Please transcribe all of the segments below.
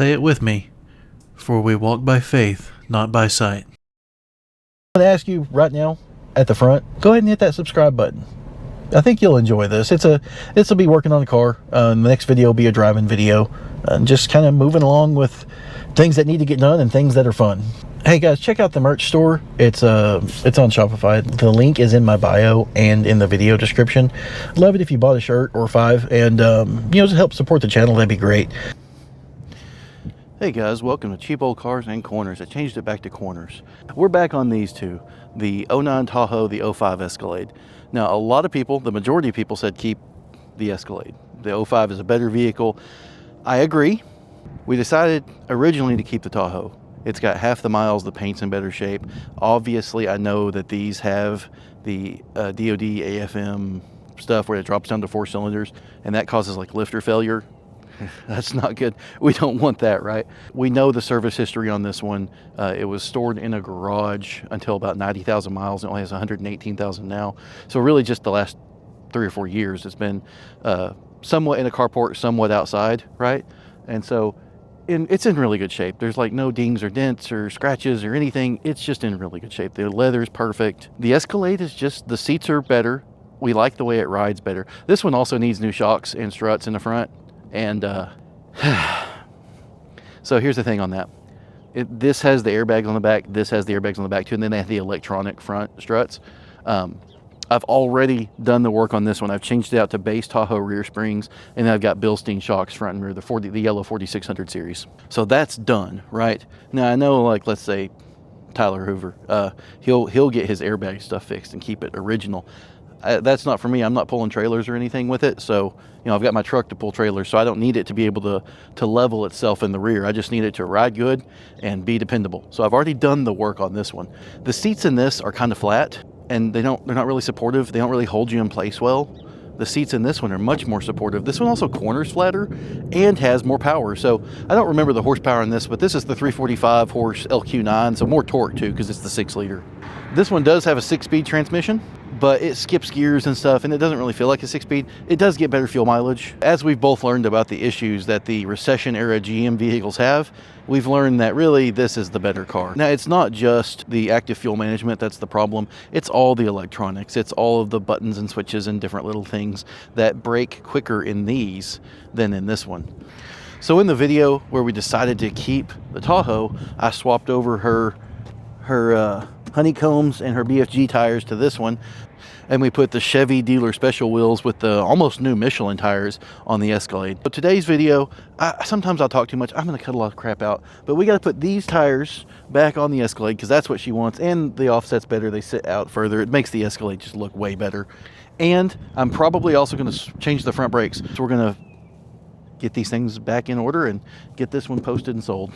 Say it with me, for we walk by faith, not by sight. I'm going to ask you right now at the front, go ahead and hit that subscribe button. I think you'll enjoy this. This will be working on the car. The next video will be a driving video. Just kind of moving along with things that need to get done and things that are fun. Hey guys, check out the merch store. It's on Shopify. The link is in my bio and in the video description. Love it if you bought a shirt or 5 and to help support the channel, that'd be great. Hey guys, welcome to Cheap Old Cars and Corners. I changed it back to Corners. We're back on these two, the 09 Tahoe, the 05 Escalade. Now, a lot of people, the majority of people said keep the Escalade. The 05 is a better vehicle. I agree. We decided originally to keep the Tahoe. It's got half the miles, the paint's in better shape. Obviously, I know that these have the DOD AFM stuff where it drops down to 4 cylinders, and that causes like lifter failure. That's not good. We don't want that, right? We know the service history on this one. It was stored in a garage until about 90,000 miles. It only has 118,000 now. So really just the last 3 or 4 years, it's been somewhat in a carport, somewhat outside, right? And so it's in really good shape. There's like no dings or dents or scratches or anything. It's just in really good shape. The leather is perfect. The Escalade is just, the seats are better. We like the way it rides better. This one also needs new shocks and struts in the front. And so here's the thing on that. This has the airbags on the back. This has the airbags on the back too. And then they have the electronic front struts. I've already done the work on this one. I've changed it out to base Tahoe rear springs. And then I've got Bilstein shocks front and rear, the yellow 4600 series. So that's done, right? Now I know, like, let's say Tyler Hoover, he'll get his airbag stuff fixed and keep it original. That's not for me. I'm not pulling trailers or anything with it. So, I've got my truck to pull trailers, so I don't need it to be able to level itself in the rear. I just need it to ride good and be dependable. So I've already done the work on this one. The seats in this are kind of flat and they're not really supportive. They don't really hold you in place well. The seats in this one are much more supportive. This one also corners flatter and has more power. So I don't remember the horsepower in this, but this is the 345 horse LQ9, so more torque too because it's the 6-liter. This one does have a 6-speed transmission, but it skips gears and stuff, and it doesn't really feel like a 6-speed. It does get better fuel mileage. As we've both learned about the issues that the recession-era GM vehicles have, we've learned that really this is the better car. Now, it's not just the active fuel management that's the problem. It's all the electronics. It's all of the buttons and switches and different little things that break quicker in these than in this one. So in the video where we decided to keep the Tahoe, I swapped over her honeycombs and her BFG tires to this one, and we put the Chevy dealer special wheels with the almost new Michelin tires on the Escalade. So today's video, sometimes I'll talk too much. I'm going to cut a lot of crap out, but we got to put these tires back on the Escalade because that's what she wants, and the offset's better. They sit out further. It makes the Escalade just look way better. And I'm probably also going to change the front brakes. So we're going to get these things back in order and get this one posted and sold.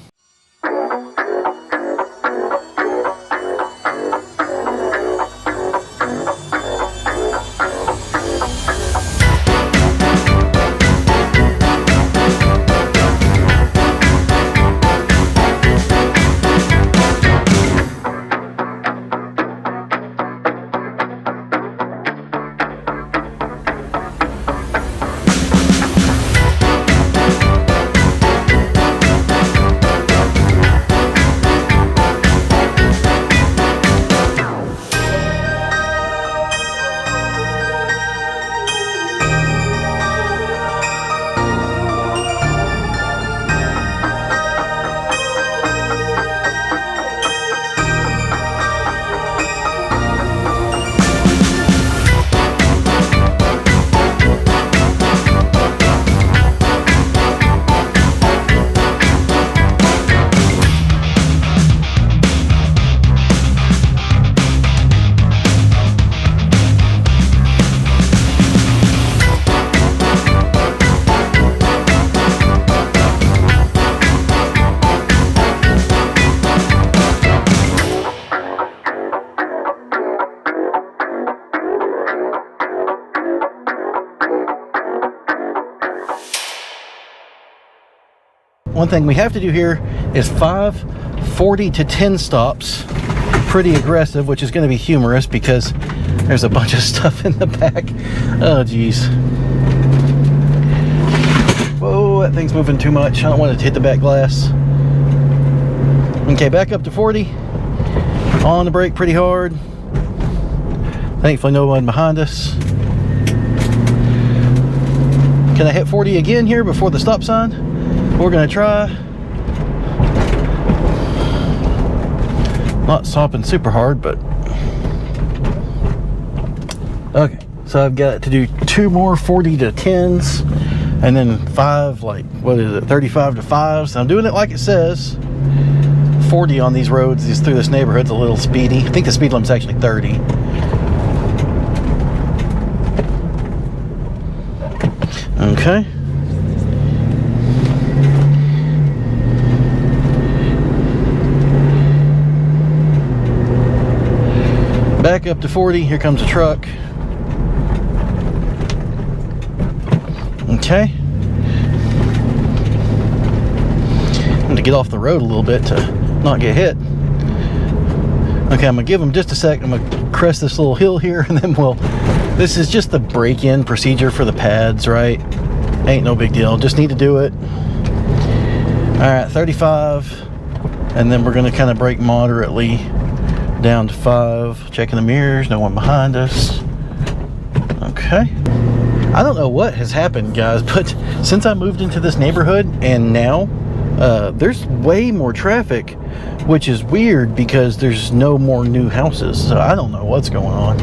One thing we have to do here is 5 40 to 10 stops. Pretty aggressive, which is going to be humorous because there's a bunch of stuff in the back. Oh geez. Whoa, that thing's moving too much. I don't want it to hit the back glass. Okay, back up to 40. On the brake pretty hard. Thankfully no one behind us. Can I hit 40 again here before the stop sign? We're gonna try. Not stopping super hard, but okay. So I've got to do 2 more 40 to 10s, and then 5, like, what is it, 35 to 5s. I'm doing it like it says. 40 on these roads is through this neighborhood's a little speedy. I think the speed limit's actually 30. Okay. Back up to 40. Here comes a truck. Okay. I'm going to get off the road a little bit to not get hit. Okay, I'm going to give them just a sec. I'm going to crest this little hill here, and then this is just the break-in procedure for the pads, right? Ain't no big deal. Just need to do it. All right, 35. And then we're going to kind of brake moderately down to 5. Checking the mirrors. No one behind us. Okay. I don't know what has happened, guys, but since I moved into this neighborhood and now, there's way more traffic, which is weird because there's no more new houses. So I don't know what's going on.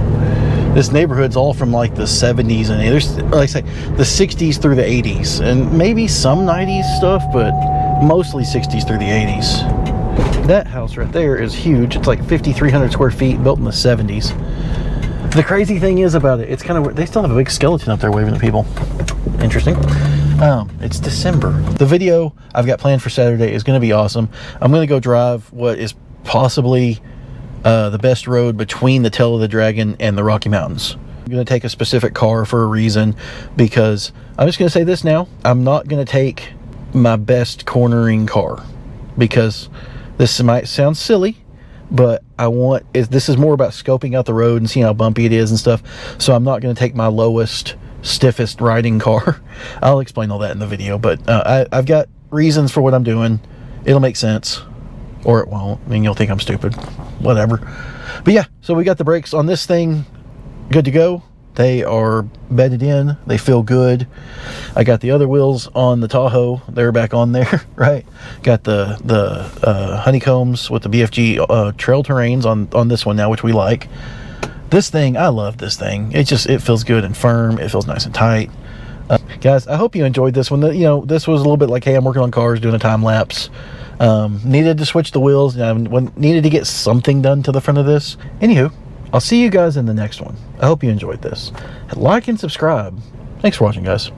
This neighborhood's all from like the 70s and there's, like I say, the 60s through the 80s and maybe some 90s stuff, but mostly 60s through the 80s. That house right there is huge. It's like 5,300 square feet, built in the 70s. The crazy thing is about it, it's kind of, they still have a big skeleton up there waving at people. Interesting. It's December. The video I've got planned for Saturday is going to be awesome. I'm going to go drive what is possibly the best road between the Tail of the Dragon and the Rocky Mountains. I'm going to take a specific car for a reason, because I'm just going to say this now. I'm not going to take my best cornering car, because this might sound silly, but this is more about scoping out the road and seeing how bumpy it is and stuff. So I'm not going to take my lowest, stiffest riding car. I'll explain all that in the video, but I've got reasons for what I'm doing. It'll make sense, or it won't. I mean, you'll think I'm stupid, whatever. But yeah, so we got the brakes on this thing good to go. They are bedded in. They feel good. I got the other wheels on the Tahoe. They're back on there, right? Got the honeycombs with the BFG trail terrains on this one now, which we like. This thing, I love this thing. It feels good and firm. It feels nice and tight. Guys, I hope you enjoyed this one. This was a little bit like, hey, I'm working on cars, doing a time lapse. Needed to switch the wheels. Needed to get something done to the front of this. Anywho, I'll see you guys in the next one. I hope you enjoyed this. Like and subscribe. Thanks for watching, guys.